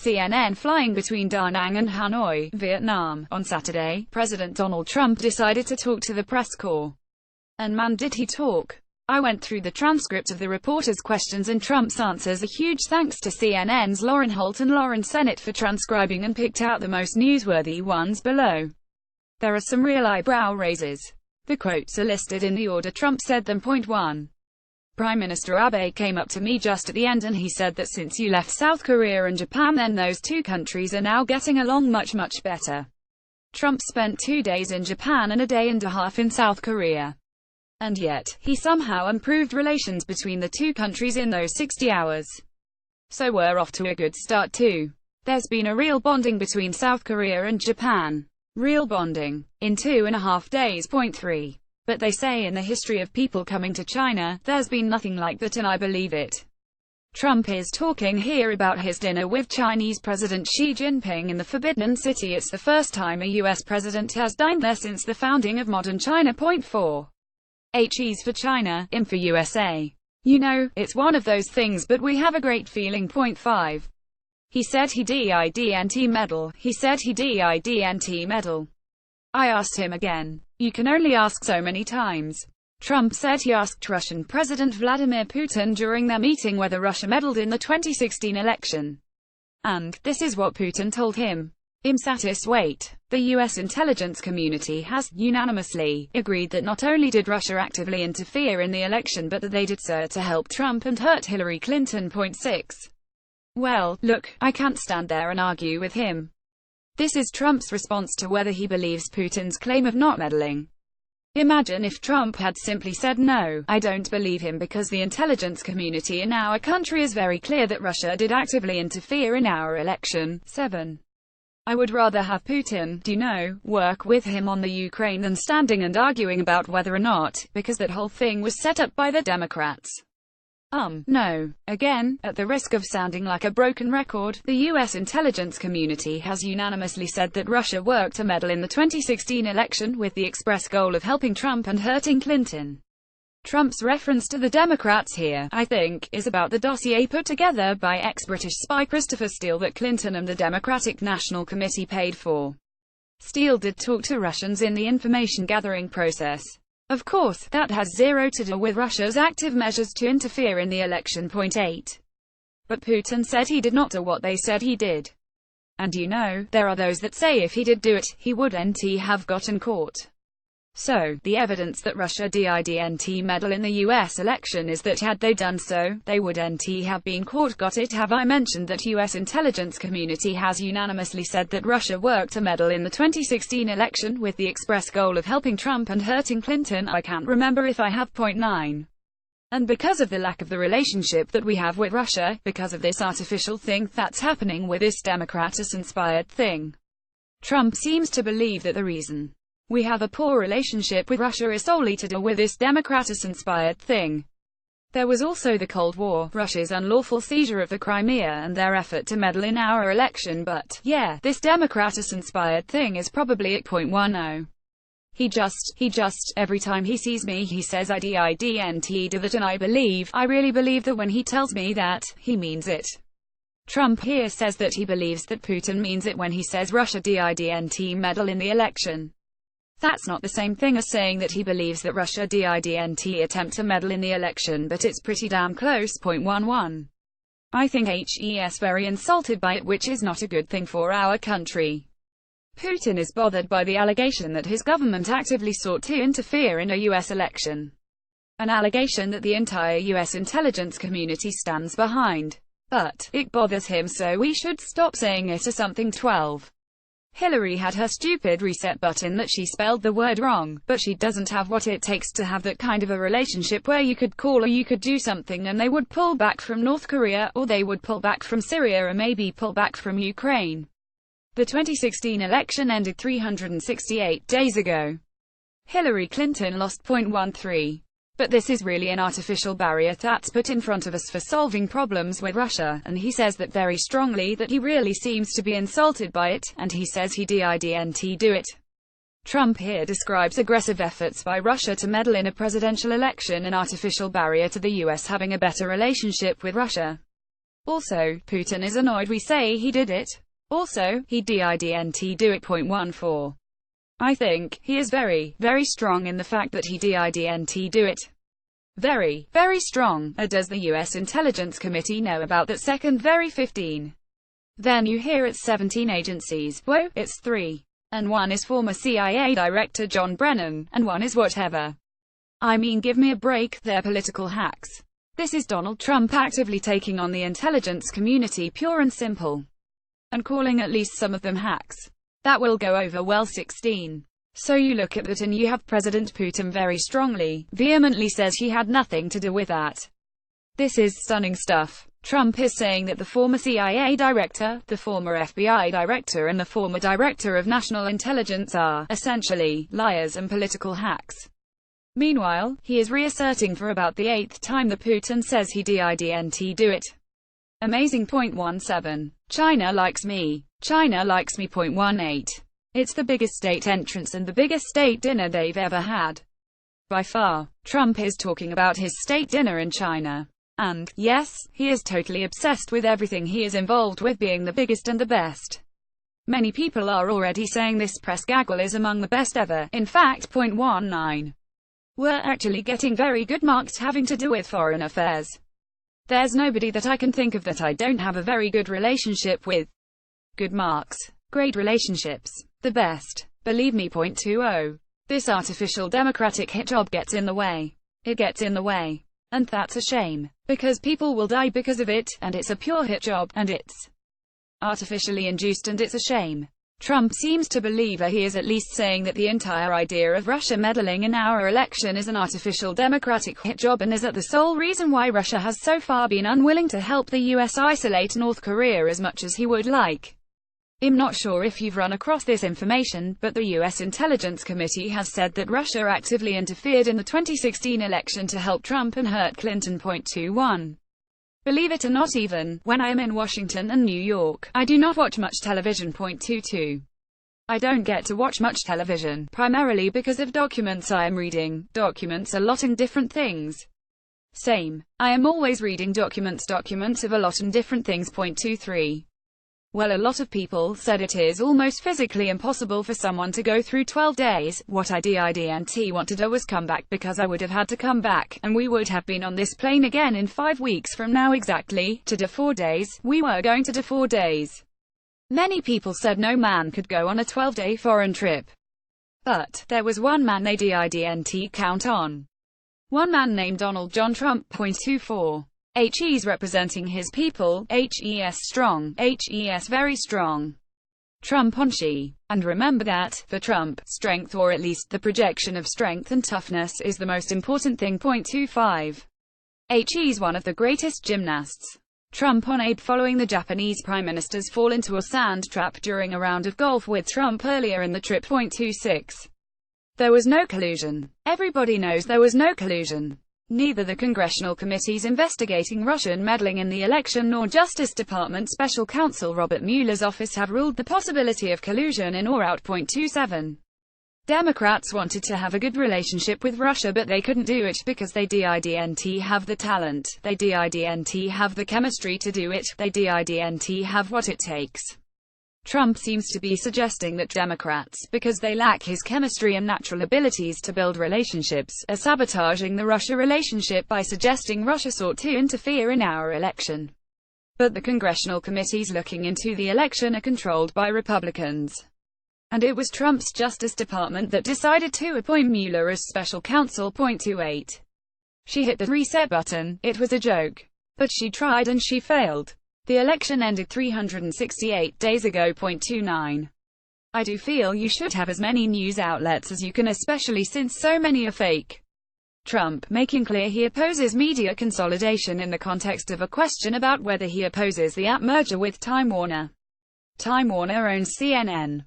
CNN flying between Da Nang and Hanoi, Vietnam. On Saturday, President Donald Trump decided to talk to the press corps. And man did he talk. I went through the transcript of the reporters' questions and Trump's answers. A huge thanks to CNN's Lauren Holt and Lauren Sennett for transcribing and picked out the most newsworthy ones below. There are some real eyebrow raisers. The quotes are listed in the order Trump said them. Point 1. Prime Minister Abe came up to me just at the end and he said that since you left South Korea and Japan, then those two countries are now getting along much better. Trump spent 2 days in Japan and a day and a half in South Korea. And yet, he somehow improved relations between the two countries in those 60 hours. So we're off to a good start too. There's been a real bonding between South Korea and Japan. Real bonding. In 2.5 days. Point 3. But they say in the history of people coming to China, there's been nothing like that and I believe it. Trump is talking here about his dinner with Chinese President Xi Jinping in the Forbidden City. It's the first time a US president has dined there since the founding of modern China. Point 4. H's for China, M for USA. You know, it's one of those things, but we have a great feeling. Point 5. He said he didn't meddle. He said he didn't meddle. I asked him again. You can only ask so many times. Trump said he asked Russian President Vladimir Putin during their meeting whether Russia meddled in the 2016 election. And, this is what Putin told him. I'm satisfied. The US intelligence community has, unanimously, agreed that not only did Russia actively interfere in the election but that they did so to help Trump and hurt Hillary Clinton. Point 6. Well, look, I can't stand there and argue with him. This is Trump's response to whether he believes Putin's claim of not meddling. Imagine if Trump had simply said no, I don't believe him because the intelligence community in our country is very clear that Russia did actively interfere in our election. 7. I would rather have Putin, work with him on the Ukraine than standing and arguing about whether or not, because that whole thing was set up by the Democrats. No. Again, at the risk of sounding like a broken record, the US intelligence community has unanimously said that Russia worked to meddle in the 2016 election with the express goal of helping Trump and hurting Clinton. Trump's reference to the Democrats here, I think, is about the dossier put together by ex-British spy Christopher Steele that Clinton and the Democratic National Committee paid for. Steele did talk to Russians in the information-gathering process. Of course, that has zero to do with Russia's active measures to interfere in the election. Point 8. But Putin said he did not do what they said he did. And there are those that say if he did do it, he wouldn't have gotten caught. So, the evidence that Russia didn't meddle in the US election is that had they done so, they wouldn't have been caught. Got it? Have I mentioned that US intelligence community has unanimously said that Russia worked to meddle in the 2016 election with the express goal of helping Trump and hurting Clinton? I can't remember if I have. Point 9. And because of the lack of the relationship that we have with Russia, because of this artificial thing that's happening with this Democratus-inspired thing, Trump seems to believe that the reason we have a poor relationship with Russia is solely to do with this Democratus-inspired thing. There was also the Cold War, Russia's unlawful seizure of the Crimea and their effort to meddle in our election, but, yeah, this Democratus-inspired thing is probably at point 10. He just, every time he sees me he says I didn't do that, and I really believe that when he tells me that, he means it. Trump here says that he believes that Putin means it when he says Russia didn't meddle in the election. That's not the same thing as saying that he believes that Russia didn't attempt to meddle in the election, but it's pretty damn close. Point 11. I think he's very insulted by it, which is not a good thing for our country. Putin is bothered by the allegation that his government actively sought to interfere in a US election. An allegation that the entire US intelligence community stands behind. But it bothers him, so we should stop saying it or something. 12. Hillary had her stupid reset button that she spelled the word wrong, but she doesn't have what it takes to have that kind of a relationship where you could call or you could do something and they would pull back from North Korea, or they would pull back from Syria, or maybe pull back from Ukraine. The 2016 election ended 368 days ago. Hillary Clinton lost. Point 13. But this is really an artificial barrier that's put in front of us for solving problems with Russia, and he says that very strongly, that he really seems to be insulted by it, and he says he didn't do it. Trump here describes aggressive efforts by Russia to meddle in a presidential election an artificial barrier to the US having a better relationship with Russia. Also, Putin is annoyed we say he did it. Also, he didn't do it. 14. I think he is very, very strong in the fact that he didn't do it. Very, very strong. Does the US Intelligence Committee know about that second? Very 15. Then you hear it's 17 agencies. Whoa, it's 3. And one is former CIA Director John Brennan, and one is whatever. I mean, give me a break, they're political hacks. This is Donald Trump actively taking on the intelligence community, pure and simple. And calling at least some of them hacks. That will go over well. 16. So you look at that and you have President Putin very strongly, vehemently says he had nothing to do with that. This is stunning stuff. Trump is saying that the former CIA director, the former FBI director and the former director of national intelligence are, essentially, liars and political hacks. Meanwhile, he is reasserting for about the 8th time that Putin says he didn't do it. Amazing. 17. China likes me. China likes me. 18. It's the biggest state entrance and the biggest state dinner they've ever had. By far. Trump is talking about his state dinner in China. And, yes, he is totally obsessed with everything he is involved with being the biggest and the best. Many people are already saying this press gaggle is among the best ever. In fact, 19. We're actually getting very good marks having to do with foreign affairs. There's nobody that I can think of that I don't have a very good relationship with. Good marks. Great relationships. The best. Believe me. 20. This artificial democratic hit job gets in the way. It gets in the way. And that's a shame. Because people will die because of it, and it's a pure hit job, and it's artificially induced, and it's a shame. Trump seems to believe, or he is at least saying, that the entire idea of Russia meddling in our election is an artificial democratic hit job and is that the sole reason why Russia has so far been unwilling to help the US isolate North Korea as much as he would like. I'm not sure if you've run across this information, but the US Intelligence Committee has said that Russia actively interfered in the 2016 election to help Trump and hurt Clinton. 21. Believe it or not, even when I am in Washington and New York, I do not watch much television. 22. I don't get to watch much television, primarily because of documents I am reading. Documents a lot in different things. Same. I am always reading documents of a lot in different things. 23. Well, a lot of people said it is almost physically impossible for someone to go through 12 days. What I didn't want to do was come back, because I would have had to come back, and we would have been on this plane again in 5 weeks from now exactly, to do 4 days. We were going to do 4 days. Many people said no man could go on a 12-day foreign trip. But there was one man they didn't count on. One man named Donald John Trump. 24. He's representing his people, HES strong, HES very strong. Trump on she. And remember that, for Trump, strength, or at least the projection of strength and toughness, is the most important thing. 25. He's one of the greatest gymnasts. Trump on aid following the Japanese Prime Minister's fall into a sand trap during a round of golf with Trump earlier in the trip. 26. There was no collusion. Everybody knows there was no collusion. Neither the congressional committees investigating Russian meddling in the election nor Justice Department Special Counsel Robert Mueller's office have ruled the possibility of collusion in or out. 27. Democrats wanted to have a good relationship with Russia, but they couldn't do it because they didn't have the talent, they didn't have the chemistry to do it, they didn't have what it takes. Trump seems to be suggesting that Democrats, because they lack his chemistry and natural abilities to build relationships, are sabotaging the Russia relationship by suggesting Russia sought to interfere in our election. But the congressional committees looking into the election are controlled by Republicans. And it was Trump's Justice Department that decided to appoint Mueller as special counsel. 28. She hit the reset button. It was a joke. But she tried and she failed. The election ended 368 days ago. 29. I do feel you should have as many news outlets as you can, especially since so many are fake. Trump, making clear he opposes media consolidation in the context of a question about whether he opposes the app merger with Time Warner. Time Warner owns CNN.